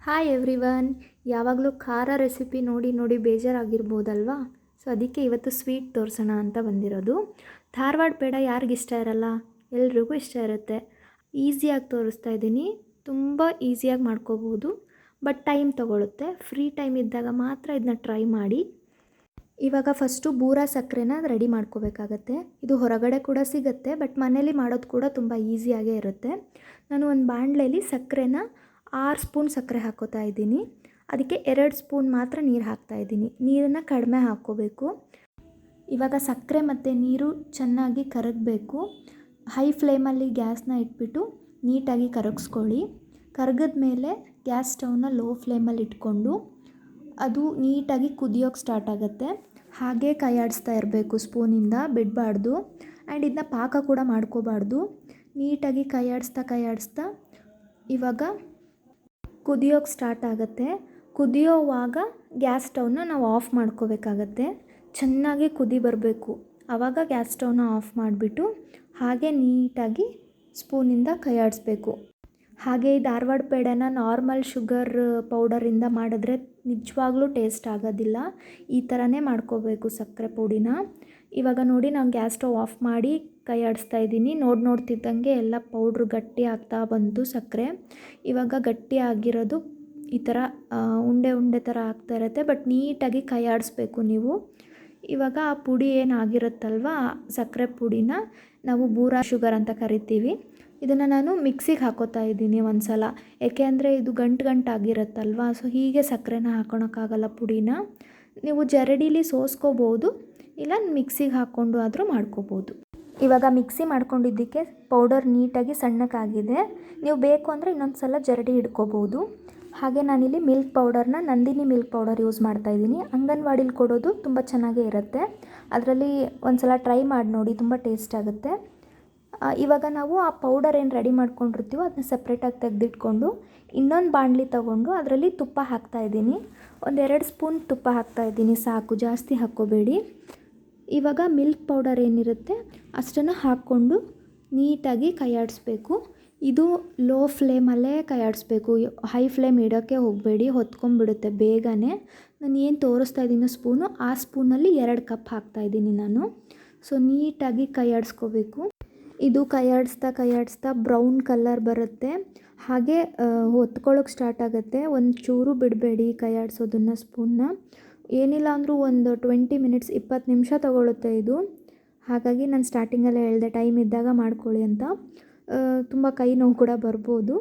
Hi everyone. ಯಾವಾಗಲೂ ಖಾರ recipe ನೋಡಿ ನೋಡಿ ಬೇಜಾರಾಗಿರ್ಬೋದಲ್ವಾ? ಸೊ ಅದಕ್ಕೆ ಇವತ್ತು ಸ್ವೀಟ್ ತೋರಿಸೋಣ ಅಂತ ಬಂದಿರೋದು. ಧಾರವಾಡ ಪೇಡ ಯಾರಿಗಿಷ್ಟ ಇರಲ್ಲ? ಎಲ್ರಿಗೂ ಇಷ್ಟ ಇರುತ್ತೆ. ಈಸಿಯಾಗಿ ತೋರಿಸ್ತಾ ಇದ್ದೀನಿ. ತುಂಬ ಈಸಿಯಾಗಿ ಮಾಡ್ಕೋಬೋದು, ಬಟ್ ಟೈಮ್ ತೊಗೊಳುತ್ತೆ. ಫ್ರೀ ಟೈಮ್ ಇದ್ದಾಗ ಮಾತ್ರ ಇದನ್ನ ಟ್ರೈ ಮಾಡಿ. ಇವಾಗ ಫಸ್ಟು ಬೂರ ಸಕ್ಕರೆನ ರೆಡಿ ಮಾಡ್ಕೋಬೇಕಾಗತ್ತೆ. ಇದು ಹೊರಗಡೆ ಕೂಡ ಸಿಗುತ್ತೆ, ಬಟ್ ಮನೇಲಿ ಮಾಡೋದು ಕೂಡ ತುಂಬ ಈಸಿಯಾಗೇ ಇರುತ್ತೆ. ನಾನು ಒಂದು ಬಾಣಲೆಯಲ್ಲಿ ಸಕ್ಕರೆನ 6 ಸ್ಪೂನ್ ಸಕ್ಕರೆ ಹಾಕೋತಾ ಇದ್ದೀನಿ. ಅದಕ್ಕೆ 2 ಸ್ಪೂನ್ ಮಾತ್ರ ನೀರು ಹಾಕ್ತಾಯಿದ್ದೀನಿ. ನೀರನ್ನು ಕಡಿಮೆ ಹಾಕ್ಕೋಬೇಕು. ಇವಾಗ ಸಕ್ಕರೆ ಮತ್ತು ನೀರು ಚೆನ್ನಾಗಿ ಕರಗಬೇಕು. ಹೈ ಫ್ಲೇಮಲ್ಲಿ ಗ್ಯಾಸ್ನ ಇಟ್ಬಿಟ್ಟು ನೀಟಾಗಿ ಕರಗಿಸ್ಕೊಳ್ಳಿ. ಕರಗಿದ ಮೇಲೆ ಗ್ಯಾಸ್ ಸ್ಟವ್ನ ಲೋ ಫ್ಲೇಮಲ್ಲಿ ಇಟ್ಕೊಂಡು ಅದು ನೀಟಾಗಿ ಕುದಿಯೋಕ್ಕೆ ಸ್ಟಾರ್ಟ್ ಆಗುತ್ತೆ. ಹಾಗೆ ಕೈ ಆಡಿಸ್ತಾ ಇರಬೇಕು, ಸ್ಪೂನಿಂದ ಬಿಡಬಾರ್ದು. ಆ್ಯಂಡ್ ಇದನ್ನ ಪಾಕ ಕೂಡ ಮಾಡ್ಕೋಬಾರ್ದು. ನೀಟಾಗಿ ಕೈ ಆಡಿಸ್ತಾ ಇವಾಗ ಕುದಿಯೋಕ್ಕೆ ಸ್ಟಾರ್ಟ್ ಆಗುತ್ತೆ. ಕುದಿಯೋವಾಗ ಗ್ಯಾಸ್ ಸ್ಟವ್ನ ನಾವು ಆಫ್ ಮಾಡ್ಕೋಬೇಕಾಗತ್ತೆ. ಚೆನ್ನಾಗಿ ಕುದಿ ಬರಬೇಕು. ಆವಾಗ ಗ್ಯಾಸ್ ಸ್ಟವ್ನ ಆಫ್ ಮಾಡಿಬಿಟ್ಟು ಹಾಗೆ ನೀಟಾಗಿ ಸ್ಪೂನಿಂದ ಕೈ ಆಡಿಸ್ಬೇಕು. ಹಾಗೆ ಈ ಧಾರವಾಡ ಪೇಡನ ನಾರ್ಮಲ್ ಶುಗರ್ ಪೌಡರಿಂದ ಮಾಡಿದ್ರೆ ನಿಜವಾಗ್ಲೂ ಟೇಸ್ಟ್ ಆಗೋದಿಲ್ಲ. ಈ ಥರನೇ ಮಾಡ್ಕೋಬೇಕು ಸಕ್ಕರೆ ಪುಡಿನ. ಇವಾಗ ನೋಡಿ ನಾನು ಗ್ಯಾಸ್ ಸ್ಟವ್ ಆಫ್ ಮಾಡಿ ಕೈ ಆಡಿಸ್ತಾ ಇದ್ದೀನಿ. ನೋಡ್ತಿದ್ದಂಗೆ ಎಲ್ಲ ಪೌಡ್ರ್ ಗಟ್ಟಿ ಆಗ್ತಾ ಬಂತು ಸಕ್ಕರೆ. ಇವಾಗ ಗಟ್ಟಿ ಆಗಿರೋದು ಈ ಥರ ಉಂಡೆ ಥರ ಆಗ್ತಾ ಇರುತ್ತೆ, ಬಟ್ ನೀಟಾಗಿ ಕೈ ಆಡಿಸ್ಬೇಕು ನೀವು. ಇವಾಗ ಆ ಪುಡಿ ಏನಾಗಿರುತ್ತಲ್ವ, ಸಕ್ಕರೆ ಪುಡಿನ ನಾವು ಬೂರಾ ಶುಗರ್ ಅಂತ ಕರಿತೀವಿ. ಇದನ್ನು ನಾನು ಮಿಕ್ಸಿಗೆ ಹಾಕೋತಾ ಇದ್ದೀನಿ ಒಂದು ಸಲ. ಏಕೆ ಅಂದರೆ ಇದು ಗಂಟಾಗಿರುತ್ತಲ್ವ, ಸೊ ಹೀಗೆ ಸಕ್ಕರೆನ ಹಾಕೊಳಕ್ಕಾಗಲ್ಲ ಪುಡಿನ. ನೀವು ಜರಡೀಲಿ ಸೋಸ್ಕೋಬೋದು, ಇಲ್ಲ ಮಿಕ್ಸಿಗೆ ಹಾಕ್ಕೊಂಡು ಆದರೂ ಮಾಡ್ಕೋಬೋದು. ಇವಾಗ ಮಿಕ್ಸಿ ಮಾಡ್ಕೊಂಡಿದ್ದಕ್ಕೆ ಪೌಡರ್ ನೀಟಾಗಿ ಸಣ್ಣಕ್ಕಾಗಿದೆ. ನೀವು ಬೇಕು ಅಂದರೆ ಇನ್ನೊಂದು ಸಲ ಜರಡಿ ಹಿಡ್ಕೋಬೋದು. ಹಾಗೆ ನಾನಿಲ್ಲಿ ಮಿಲ್ಕ್ ಪೌಡರ್ನ ನಂದಿನಿ ಮಿಲ್ಕ್ ಪೌಡರ್ ಯೂಸ್ ಮಾಡ್ತಾಯಿದ್ದೀನಿ. ಅಂಗನವಾಡಿಲಿ ಕೊಡೋದು ತುಂಬ ಚೆನ್ನಾಗೇ ಇರುತ್ತೆ. ಅದರಲ್ಲಿ ಒಂದು ಸಲ ಟ್ರೈ ಮಾಡಿ ನೋಡಿ, ತುಂಬ ಟೇಸ್ಟ್ ಆಗುತ್ತೆ. ಇವಾಗ ನಾವು ಆ ಪೌಡರ್ ಏನು ರೆಡಿ ಮಾಡ್ಕೊಂಡಿರ್ತೀವೋ ಅದನ್ನ ಸಪ್ರೇಟಾಗಿ ತೆಗೆದಿಟ್ಕೊಂಡು ಇನ್ನೊಂದು ಬಾಣಲಿ ತೊಗೊಂಡು ಅದರಲ್ಲಿ ತುಪ್ಪ ಹಾಕ್ತಾಯಿದ್ದೀನಿ. 1-2 ಸ್ಪೂನ್ ತುಪ್ಪ ಹಾಕ್ತಾಯಿದ್ದೀನಿ, ಸಾಕು, ಜಾಸ್ತಿ ಹಾಕ್ಕೋಬೇಡಿ. ಇವಾಗ ಮಿಲ್ಕ್ ಪೌಡರ್ ಏನಿರುತ್ತೆ ಅಷ್ಟನ್ನು ಹಾಕ್ಕೊಂಡು ನೀಟಾಗಿ ಕೈ ಆಡಿಸ್ಬೇಕು. ಇದು ಲೋ ಫ್ಲೇಮಲ್ಲೇ ಕೈ ಆಡಿಸ್ಬೇಕು. ಹೈ ಫ್ಲೇಮ್ ಇಡೋಕ್ಕೆ ಹೋಗಬೇಡಿ, ಹೊತ್ಕೊಂಡ್ಬಿಡುತ್ತೆ ಬೇಗನೆ. ನಾನು ಏನು ತೋರಿಸ್ತಾ ಇದ್ದೀನೋ ಸ್ಪೂನು, ಆ ಸ್ಪೂನಲ್ಲಿ 2 ಕಪ್ ಹಾಕ್ತಾಯಿದ್ದೀನಿ ನಾನು. ಸೊ ನೀಟಾಗಿ ಕೈ ಆಡಿಸ್ಕೋಬೇಕು. ಇದು ಕೈ ಆಡಿಸ್ತಾ ಬ್ರೌನ್ ಕಲರ್ ಬರುತ್ತೆ. ಹಾಗೆ ಹೊತ್ಕೊಳ್ಳೋಕೆ ಸ್ಟಾರ್ಟ್ ಆಗುತ್ತೆ. ಒಂದು ಚೂರು ಬಿಡಬೇಡಿ ಕೈ ಆಡಿಸೋದನ್ನು, ಸ್ಪೂನ್ನ. ಏನಿಲ್ಲ ಅಂದರೂ ಒಂದು 20 ಮಿನಿಟ್ಸ್ 20 ನಿಮಿಷ ತೊಗೊಳುತ್ತೆ ಇದು. ಹಾಗಾಗಿ ನಾನು ಸ್ಟಾರ್ಟಿಂಗಲ್ಲೇ ಹೇಳಿದೆ ಟೈಮ್ ಇದ್ದಾಗ ಮಾಡ್ಕೊಳ್ಳಿ ಅಂತ. ತುಂಬ ಕೈ ನೋವು ಕೂಡ ಬರ್ಬೋದು.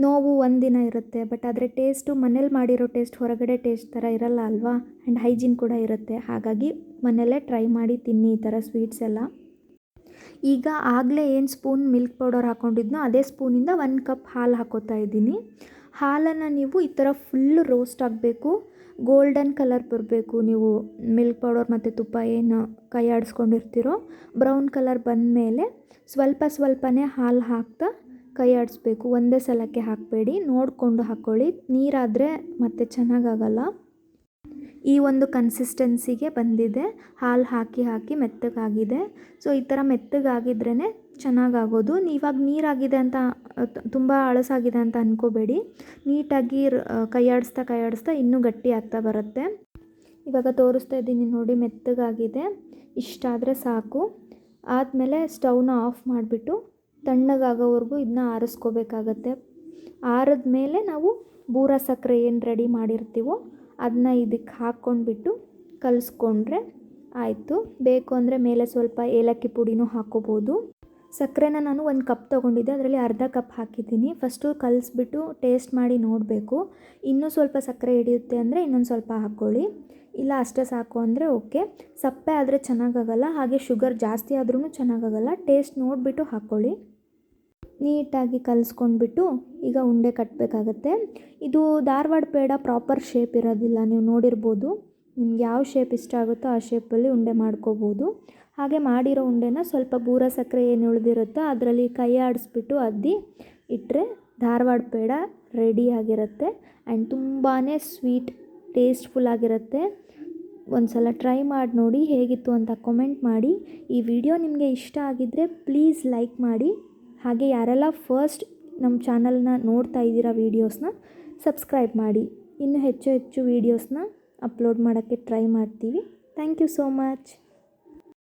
ನೋವು ಒಂದಿನ ಇರುತ್ತೆ, ಬಟ್ ಆದರೆ ಟೇಸ್ಟು ಮನೇಲಿ ಮಾಡಿರೋ ಟೇಸ್ಟ್ ಹೊರಗಡೆ ಟೇಸ್ಟ್ ಥರ ಇರಲ್ಲ ಅಲ್ವಾ. ಆ್ಯಂಡ್ ಹೈಜೀನ್ ಕೂಡ ಇರುತ್ತೆ. ಹಾಗಾಗಿ ಮನೆಯಲ್ಲೇ ಟ್ರೈ ಮಾಡಿ ತಿನ್ನಿ ಈ ಥರ ಸ್ವೀಟ್ಸ್ ಎಲ್ಲ. ಈಗ ಆಗಲೇ ಏನು ಸ್ಪೂನ್ ಮಿಲ್ಕ್ ಪೌಡರ್ ಹಾಕ್ಕೊಂಡಿದ್ನೋ ಅದೇ ಸ್ಪೂನಿಂದ 1 ಕಪ್ ಹಾಲು ಹಾಕೋತಾ ಇದ್ದೀನಿ. ಹಾಲನ್ನು ನೀವು ಈ ಥರ ಫುಲ್ಲು ರೋಸ್ಟ್ ಆಗಬೇಕು, ಗೋಲ್ಡನ್ ಕಲರ್ ಬರಬೇಕು. ನೀವು ಮಿಲ್ಕ್ ಪೌಡರ್ ಮತ್ತು ತುಪ್ಪ ಏನು ಕೈ ಆಡಿಸ್ಕೊಂಡಿರ್ತೀರೋ ಬ್ರೌನ್ ಕಲರ್ ಬಂದಮೇಲೆ ಸ್ವಲ್ಪನೇ ಹಾಲು ಹಾಕ್ತಾ ಕೈ ಆಡಿಸ್ಬೇಕು. ಒಂದೇ ಸಲಕ್ಕೆ ಹಾಕಬೇಡಿ, ನೋಡಿಕೊಂಡು ಹಾಕ್ಕೊಳ್ಳಿ. ನೀರಾದರೆ ಮತ್ತೆ ಚೆನ್ನಾಗಾಗಲ್ಲ. ಈ ಒಂದು ಕನ್ಸಿಸ್ಟೆನ್ಸಿಗೆ ಬಂದಿದೆ. ಹಾಲು ಹಾಕಿ ಮೆತ್ತಗಾಗಿದೆ. ಸೊ ಈ ಥರ ಮೆತ್ತಗಾಗಿದ್ರೇ ಚೆನ್ನಾಗಾಗೋದು. ಇವಾಗ ನೀರಾಗಿದೆ ಅಂತ ತುಂಬ ಅಳಸಾಗಿದೆ ಅಂತ ಅಂದ್ಕೋಬೇಡಿ. ನೀಟಾಗಿ ಕೈ ಆಡಿಸ್ತಾ ಇನ್ನೂ ಗಟ್ಟಿ ಆಗ್ತಾ ಬರುತ್ತೆ. ಇವಾಗ ತೋರಿಸ್ತಾ ಇದ್ದೀನಿ ನೋಡಿ, ಮೆತ್ತಗಾಗಿದೆ. ಇಷ್ಟಾದರೆ ಸಾಕು. ಆದಮೇಲೆ ಸ್ಟವ್ನ ಆಫ್ ಮಾಡಿಬಿಟ್ಟು ತಣ್ಣಗಾಗೋವರೆಗೂ ಇದನ್ನ ಆರಿಸ್ಕೋಬೇಕಾಗತ್ತೆ. ಆರಿದ್ಮೇಲೆ ನಾವು ಬೂರ ಸಕ್ಕರೆ ಏನು ರೆಡಿ ಮಾಡಿರ್ತೀವೋ ಅದನ್ನ ಇದಕ್ಕೆ ಹಾಕ್ಕೊಂಡ್ಬಿಟ್ಟು ಕಲಿಸ್ಕೊಂಡ್ರೆ ಆಯಿತು. ಬೇಕು ಅಂದರೆ ಮೇಲೆ ಸ್ವಲ್ಪ ಏಲಕ್ಕಿ ಪುಡಿನೂ ಹಾಕ್ಕೋಬೋದು. ಸಕ್ಕರೆನ ನಾನು 1 ಕಪ್ ತೊಗೊಂಡಿದ್ದೆ, ಅದರಲ್ಲಿ ಅರ್ಧ ಕಪ್ ಹಾಕಿದ್ದೀನಿ. ಫಸ್ಟು ಕಲಿಸ್ಬಿಟ್ಟು ಟೇಸ್ಟ್ ಮಾಡಿ ನೋಡಬೇಕು. ಇನ್ನೂ ಸ್ವಲ್ಪ ಸಕ್ಕರೆ ಹಿಡಿಯುತ್ತೆ ಅಂದರೆ ಇನ್ನೊಂದು ಸ್ವಲ್ಪ ಹಾಕ್ಕೊಳ್ಳಿ, ಇಲ್ಲ ಅಷ್ಟೇ ಸಾಕು ಅಂದರೆ ಓಕೆ. ಸಪ್ಪೆ ಆದರೆ ಚೆನ್ನಾಗಾಗಲ್ಲ, ಹಾಗೆ ಶುಗರ್ ಜಾಸ್ತಿ ಆದ್ರೂ ಚೆನ್ನಾಗಾಗಲ್ಲ. ಟೇಸ್ಟ್ ನೋಡಿಬಿಟ್ಟು ಹಾಕ್ಕೊಳ್ಳಿ. ನೀಟಾಗಿ ಕಲಿಸ್ಕೊಂಡ್ಬಿಟ್ಟು ಈಗ ಉಂಡೆ ಕಟ್ಟಬೇಕಾಗತ್ತೆ. ಇದು ಧಾರವಾಡ ಪೇಡ ಪ್ರಾಪರ್ ಶೇಪ್ ಇರೋದಿಲ್ಲ, ನೀವು ನೋಡಿರ್ಬೋದು. ನಿಮ್ಗೆ ಯಾವ ಶೇಪ್ ಇಷ್ಟ ಆಗುತ್ತೋ ಆ ಶೇಪಲ್ಲಿ ಉಂಡೆ ಮಾಡ್ಕೋಬೋದು. ಹಾಗೆ ಮಾಡಿರೋ ಉಂಡೆನ ಸ್ವಲ್ಪ ಬೂರ ಸಕ್ಕರೆ ಏನು ಉಳಿದಿರುತ್ತೋ ಅದರಲ್ಲಿ ಕೈ ಆಡಿಸ್ಬಿಟ್ಟು ಅದ್ದಿ ಇಟ್ಟರೆ ಧಾರವಾಡ ಪೇಡ ರೆಡಿಯಾಗಿರುತ್ತೆ. ಆ್ಯಂಡ್ ತುಂಬಾ ಸ್ವೀಟ್ ಟೇಸ್ಟ್ಫುಲ್ ಆಗಿರುತ್ತೆ. ಒಂದು ಸಲ ಟ್ರೈ ಮಾಡಿ ನೋಡಿ, ಹೇಗಿತ್ತು ಅಂತ ಕಮೆಂಟ್ ಮಾಡಿ. ಈ ವಿಡಿಯೋ ನಿಮಗೆ ಇಷ್ಟ ಆಗಿದ್ದರೆ ಪ್ಲೀಸ್ ಲೈಕ್ ಮಾಡಿ. ಹಾಗೆ ಯಾರೆಲ್ಲ ಫಸ್ಟ್ ನಮ್ಮ ಚಾನಲ್ನ ನೋಡ್ತಾ ಇದ್ದೀರಾ ವೀಡಿಯೋಸ್ನ, ಸಬ್ಸ್ಕ್ರೈಬ್ ಮಾಡಿ. ಇನ್ನೂ ಹೆಚ್ಚು ಹೆಚ್ಚು ವೀಡಿಯೋಸ್ನ ಅಪ್ಲೋಡ್ ಮಾಡೋಕ್ಕೆ ಟ್ರೈ ಮಾಡ್ತೀವಿ. Thank you so much.